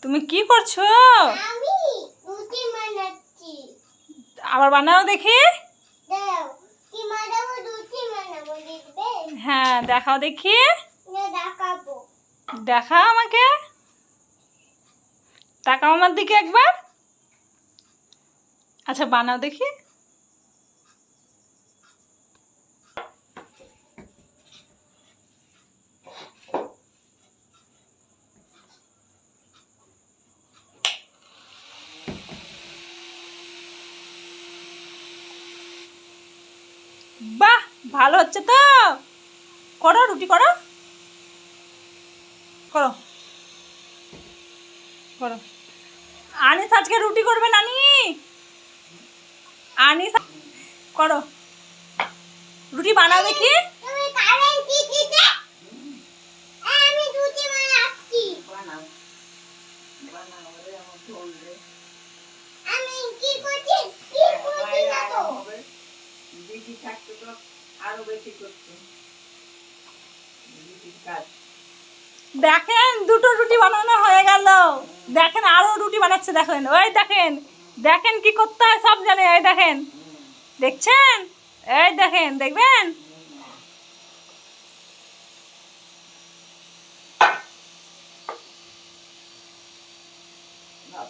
তুমি কি করছো? আমি রুটি বানাচ্ছি। আবার বানাও দেখি। দাও কি বানাবো? রুটি বানাবো, দেখবে? হ্যাঁ দেখাও দেখি। না, দেখাবো। দেখাও আমাকে, তাকাও আমার দিকে একবার। আচ্ছা বানাও দেখি। বাহ, ভালো হচ্ছে তো। করো, রুটি করো, করো করো। আনিস আজকে রুটি করবে নানি। আনিস করো, রুটি বানাও দেখি। তুমি কারেন্ট কি দিতে? আমি রুটি বানাচ্ছি। আমি কি করছি? কি করছি না তো? বেশি থাকতো তো আরো বেশি করতো কাজ। দেখেন দুটো রুটি বানানো হয়ে গেল। দেখেন আরো রুটি বানাচ্ছে, দেখেন ওই দেখেন, দেখেন কি করতে হয় সব জানে। এই দেখেন, দেখছেন? এই দেখেন, দেখবেন। না